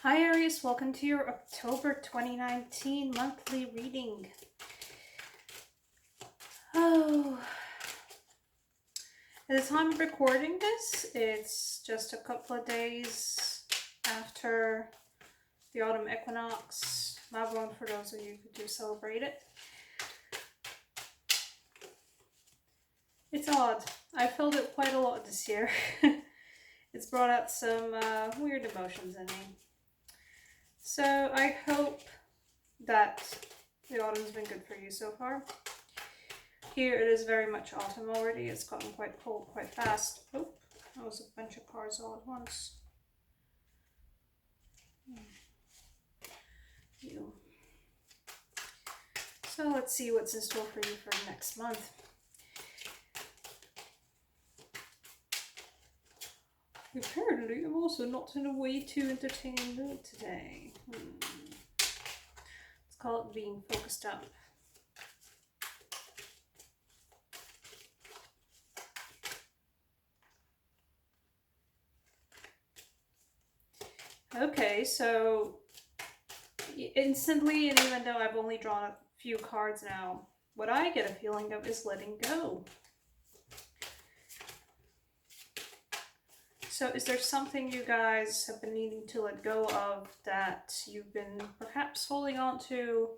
Hi Aries, welcome to your October 2019 monthly reading. Oh, at the time of recording this, it's just a couple of days after the autumn equinox. Mabon for those of you who do celebrate it. It's odd. I felt it quite a lot this year. It's brought out some weird emotions in me. So I hope that the autumn's been good for you so far. Here it is very much autumn already. It's gotten quite cold quite fast. Oh, that was a bunch of cards all at once. You. So let's see what's in store for you for next month. Apparently, I'm also not in a way too entertaining mood today. Let's call it being focused up. Okay, so instantly, and even though I've only drawn a few cards now, what I get a feeling of is letting go. So is there something you guys have been needing to let go of that you've been perhaps holding on to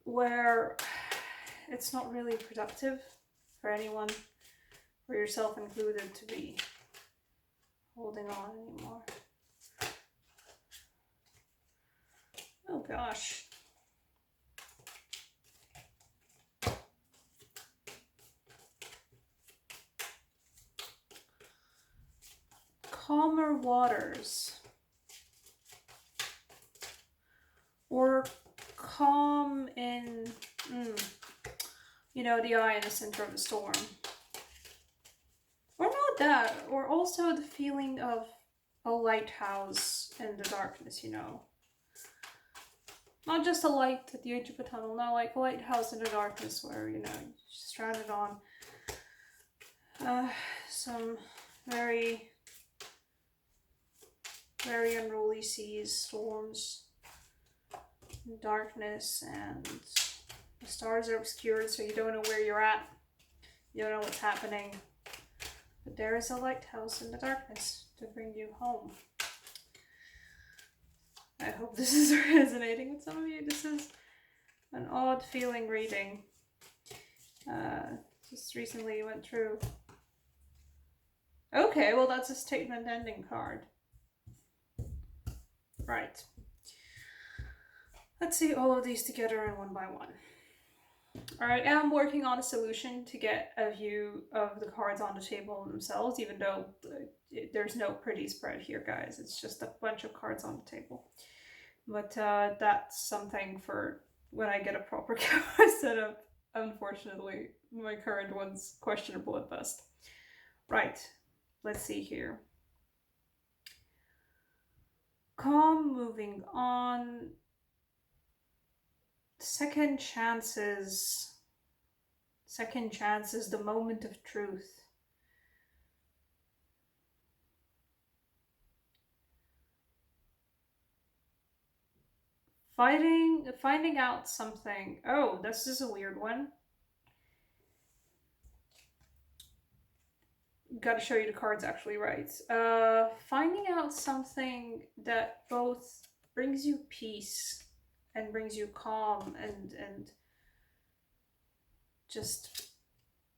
where it's not really productive for anyone, for yourself included, to be holding on anymore? Oh gosh. Calmer waters. Or calm in, the eye in the center of the storm. Or not that, or also the feeling of a lighthouse in the darkness, Not just a light at the edge of a tunnel, no, like a lighthouse in the darkness where, you're stranded on some very, very unruly seas, storms, darkness, and the stars are obscured, so you don't know where you're at. You don't know what's happening. But there is a lighthouse in the darkness to bring you home. I hope this is resonating with some of you. This is an odd feeling reading. Just recently went through. Okay, well that's a statement ending card. Right. Let's see all of these together and one by one. Alright, I'm working on a solution to get a view of the cards on the table themselves, even though there's no pretty spread here, guys. It's just a bunch of cards on the table. But that's something for when I get a proper camera set up. Unfortunately, my current one's questionable at best. Right, let's see here. Calm, moving on. Second chances. Second chances, the moment of truth. Finding out something. Oh, this is a weird one. Gotta show you the cards actually right. Finding out something that both brings you peace and brings you calm and just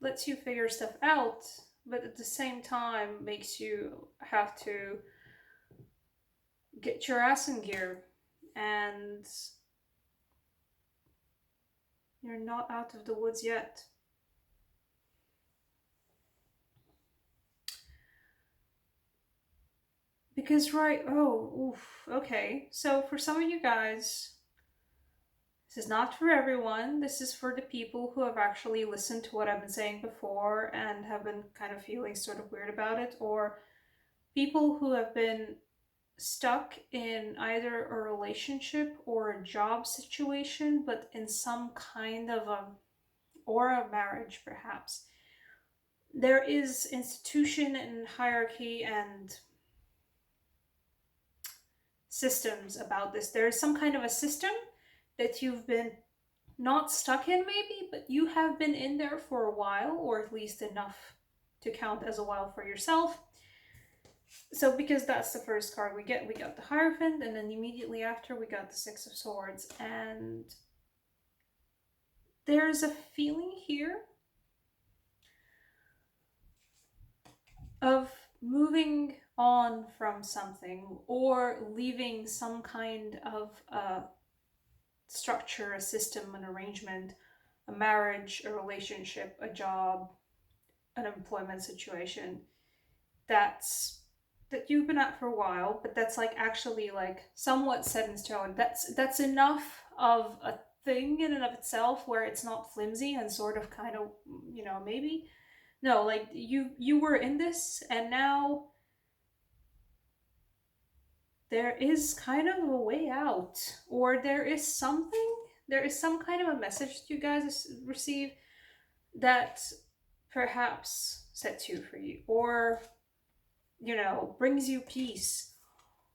lets you figure stuff out, but at the same time makes you have to get your ass in gear, and you're not out of the woods yet. Because okay. So for some of you guys, this is not for everyone. This is for the people who have actually listened to what I've been saying before and have been kind of feeling sort of weird about it, or people who have been stuck in either a relationship or a job situation, but in some kind of or a marriage perhaps. There is institution and hierarchy and systems about this. There's some kind of a system that you've been not stuck in, maybe, but you have been in there for a while, or at least enough to count as a while for yourself. So because that's the first card we got the Hierophant, and then immediately after we got the Six of Swords. And there's a feeling here of moving on from something, or leaving some kind of a structure, a system, an arrangement, a marriage, a relationship, a job, an employment situation that you've been at for a while, but that's like actually like somewhat set in stone. That's enough of a thing in and of itself where it's not flimsy and sort of kind of, maybe no, like you were in this, and now there is kind of a way out, or there is some kind of a message that you guys receive that perhaps sets you free, or brings you peace,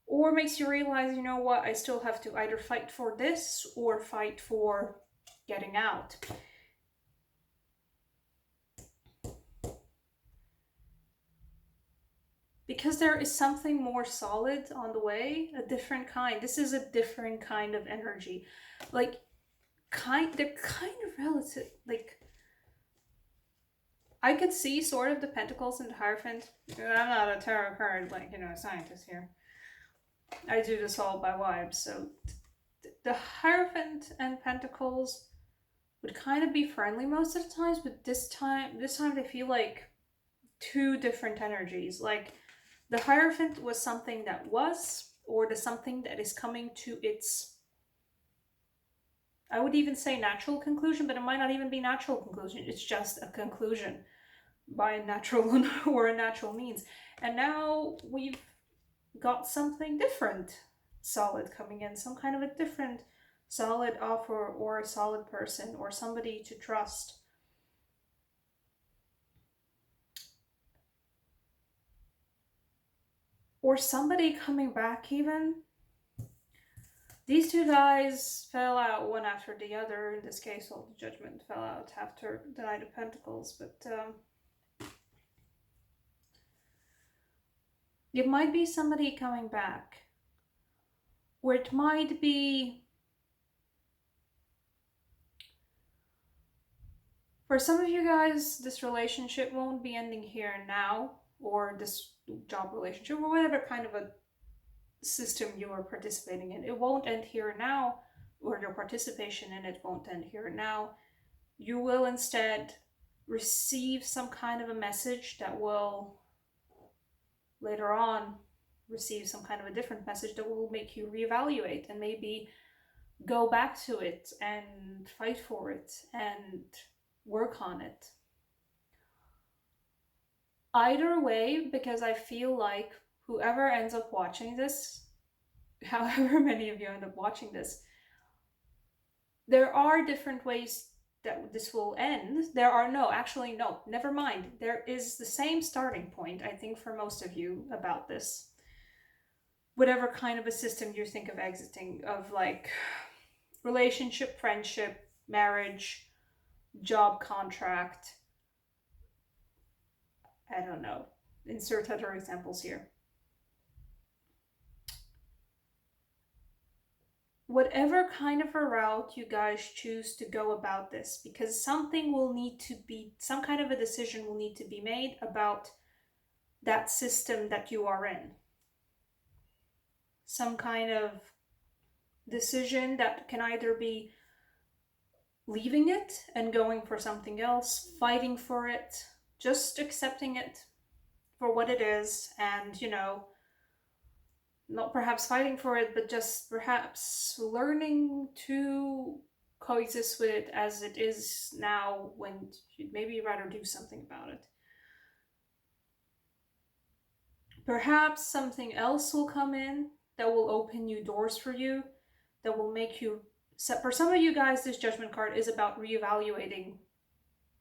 or makes you realize, you know what, I still have to either fight for this or fight for getting out. Because there is something more solid on the way, a different kind. This is a different kind of energy. Like, they're kind of relative. Like, I could see sort of the Pentacles and the Hierophant. I'm not a tarot card, scientist here. I do this all by vibes. So the Hierophant and Pentacles would kind of be friendly most of the times, but this time they feel like two different energies. Like, the Hierophant was something that was, or the something that is coming to its, I would even say, natural conclusion, but it might not even be natural conclusion. It's just a conclusion by a natural or a natural means. And now we've got something different, solid, coming in, some kind of a different solid offer, or a solid person, or somebody to trust. Or somebody coming back even. These two guys fell out one after the other. In this case, all the Judgment fell out after the Knight of Pentacles. But it might be somebody coming back. Or it might be, for some of you guys, this relationship won't be ending here and now, or this job relationship, or whatever kind of a system you are participating in. It won't end here and now, or your participation in it won't end here and now. You will instead receive some kind of a message that will later on receive some kind of a different message that will make you reevaluate and maybe go back to it and fight for it and work on it. Either way, because I feel like whoever ends up watching this, however many of you end up watching this, there are different ways that this will end. Never mind. There is the same starting point, I think, for most of you about this. Whatever kind of a system you think of exiting, of like relationship, friendship, marriage, job contract, I don't know. Insert other examples here. Whatever kind of a route you guys choose to go about this, because some kind of a decision will need to be made about that system that you are in. Some kind of decision that can either be leaving it and going for something else, fighting for it, just accepting it for what it is, and, not perhaps fighting for it, but just perhaps learning to coexist with it as it is now, when you'd maybe rather do something about it. Perhaps something else will come in that will open new doors for you, that will make you, for some of you guys, this Judgment card is about reevaluating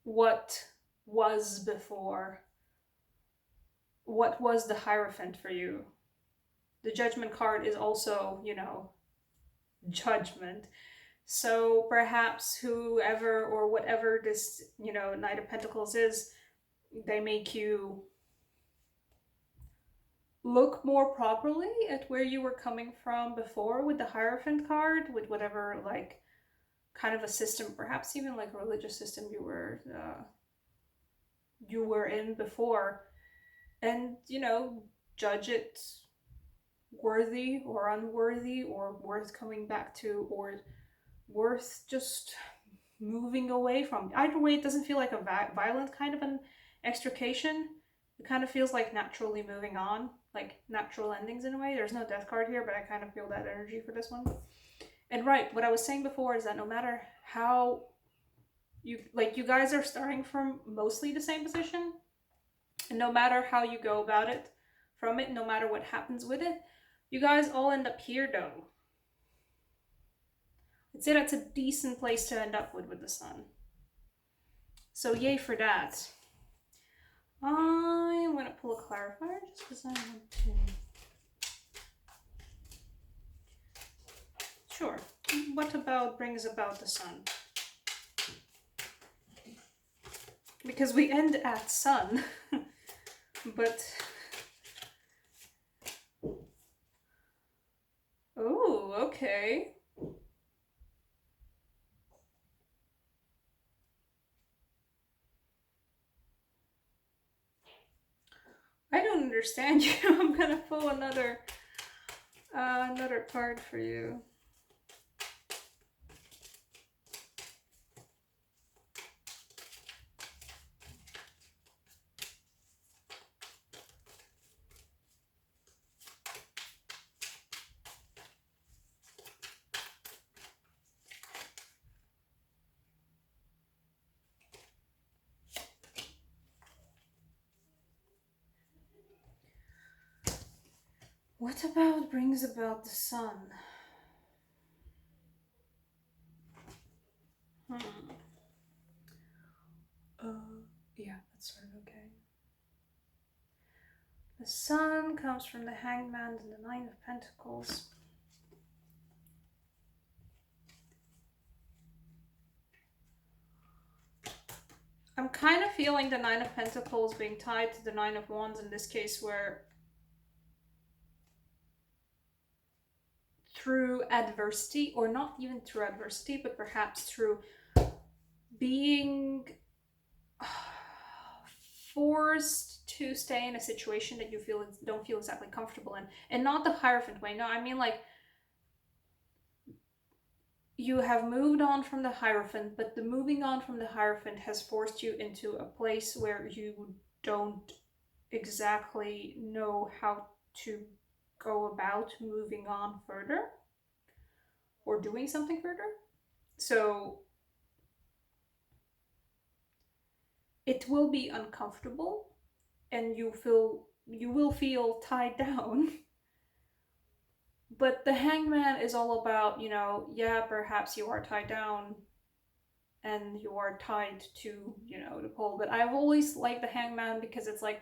what was before. What was the Hierophant for you? the Judgment card is also, you know, judgment. So perhaps whoever or whatever this, you know, Knight of Pentacles is, they make you look more properly at where you were coming from before with the Hierophant card, with whatever, like, kind of a system, perhaps even like a religious system you were in before, and, you know, judge it worthy or unworthy, or worth coming back to, or worth just moving away from. Either way, it doesn't feel like a violent kind of an extrication. It kind of feels like naturally moving on, like natural endings in a way. There's no death card here, but I kind of feel that energy for this one. And right, what I was saying before is that no matter how you guys are starting from mostly the same position, and no matter how you go about it from it, no matter what happens with it, you guys all end up here though. I'd say that's a decent place to end up with the Sun. So yay for that. I'm gonna pull a clarifier just because I want to. Sure. What about brings about the Sun? Because we end at Sun, but oh, okay. I don't understand you. I'm gonna pull another card for you. What about brings about the Sun? Yeah, that's sort of okay. The Sun comes from the Hangman and the Nine of Pentacles. I'm kind of feeling the Nine of Pentacles being tied to the Nine of Wands in this case, where through adversity, or not even through adversity, but perhaps through being forced to stay in a situation that you don't feel exactly comfortable in, and not the Hierophant way. No, I mean like you have moved on from the Hierophant, but the moving on from the Hierophant has forced you into a place where you don't exactly know how to go about moving on further or doing something further. So it will be uncomfortable and you will feel tied down. But the Hangman is all about, you know, yeah, perhaps you are tied down and you are tied to, you know, the pole. But I've always liked the Hangman because it's like,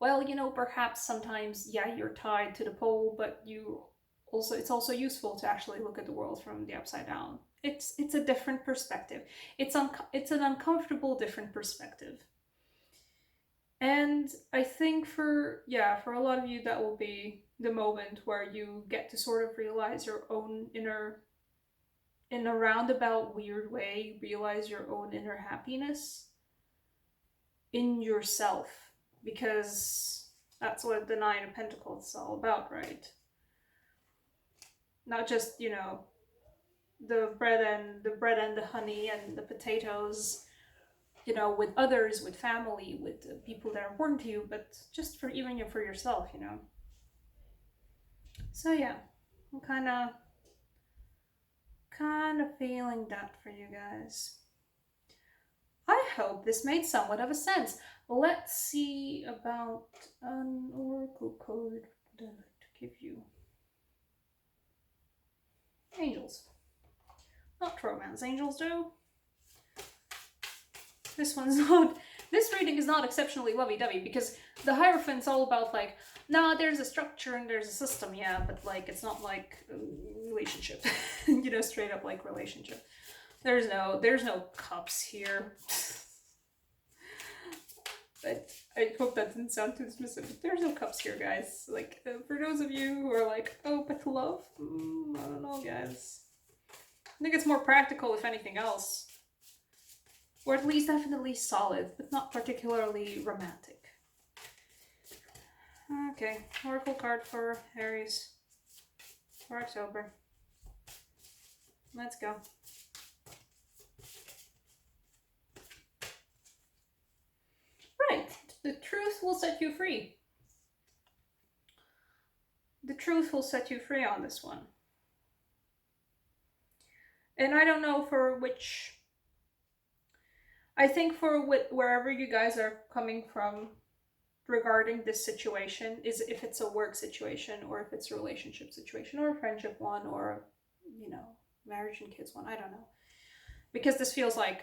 well, you know, perhaps sometimes, yeah, you're tied to the pole, but it's also useful to actually look at the world from the upside down. It's a different perspective. It's an uncomfortable different perspective. And I think for a lot of you, that will be the moment where you get to sort of realize your own inner, in a roundabout weird way, realize your own inner happiness in yourself, because that's what the Nine of Pentacles is all about, right? Not just, you know, the bread and the honey and the potatoes, you know, with others, with family, with people that are important to you, but just for even for yourself, you know. So yeah, I'm kind of feeling that for you guys. I hope this made somewhat of a sense. Let's see about an oracle code that I'd like to give you. Angels. Not romance angels, though. This reading is not exceptionally lovey-dovey, because The Hierophant's all about like, nah, there's a structure and there's a system, yeah, but like it's not like relationship, you know, straight up like relationship. There's no cups here. But I hope that didn't sound too dismissive. There's no cups here, guys. Like, for those of you who are like, oh, but love? I don't know, guys. I think it's more practical, if anything else. Or at least definitely solid, but not particularly romantic. Okay, Oracle card for Aries for October. Let's go. Right, the truth will set you free. The truth will set you free on this one. And I don't know for which... I think for wherever you guys are coming from regarding this situation, is if it's a work situation or if it's a relationship situation or a friendship one or, you know, marriage and kids one, I don't know. Because this feels like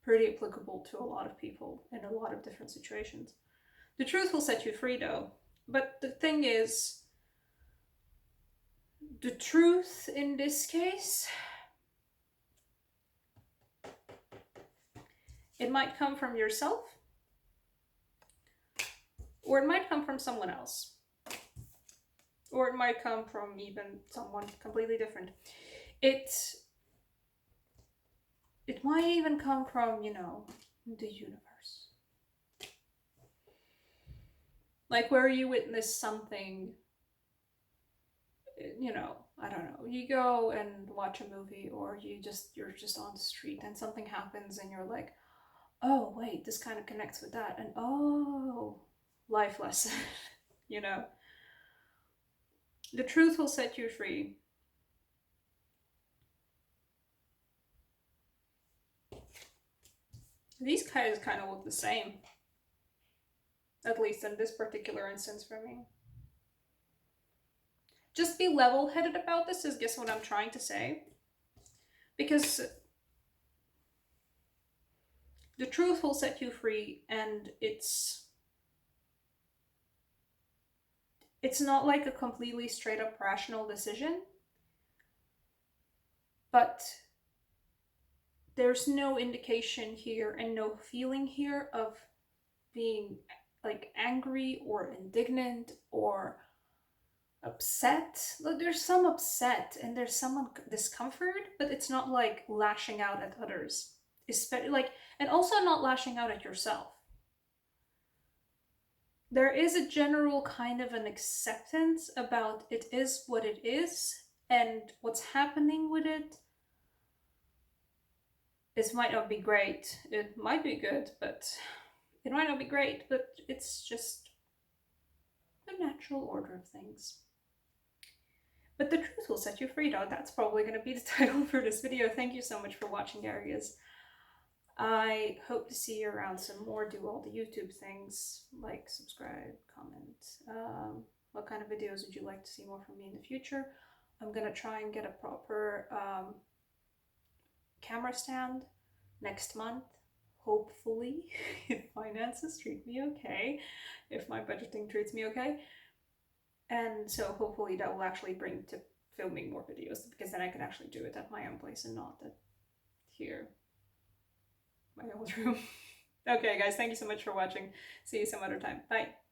pretty applicable to a lot of people in a lot of different situations. The truth will set you free though. But the thing is, the truth in this case, it might come from yourself, or it might come from someone else, or it might come from even someone completely different. It might even come from, you know, the universe. Like where you witness something, you know, I don't know, you go and watch a movie or you're just on the street and something happens and you're like, oh wait, this kind of connects with that, and oh, life lesson. You know, the truth will set you free. These guys kind of look the same, at least in this particular instance for me. Just be level-headed about this is guess what I'm trying to say. Because the truth will set you free, and it's not like a completely straight up rational decision, but there's no indication here and no feeling here of being like angry or indignant or upset. There's some upset and there's some discomfort, but it's not like lashing out at others, especially like, and also not lashing out at yourself. There is a general kind of an acceptance about it is what it is, and what's happening with it might not be great. It might be good, but it might not be great, but it's just the natural order of things. But the truth will set you free, though. That's probably going to be the title for this video. Thank you so much for watching, Aries. I hope to see you around some more. Do all the YouTube things, like, subscribe, comment. What kind of videos would you like to see more from me in the future? I'm going to try and get a proper camera stand next month, hopefully, if finances treat me okay, if my budgeting treats me okay. And so hopefully that will actually bring to filming more videos, because then I can actually do it at my own place and not at here, my old room. Okay guys, thank you so much for watching. See you some other time. Bye.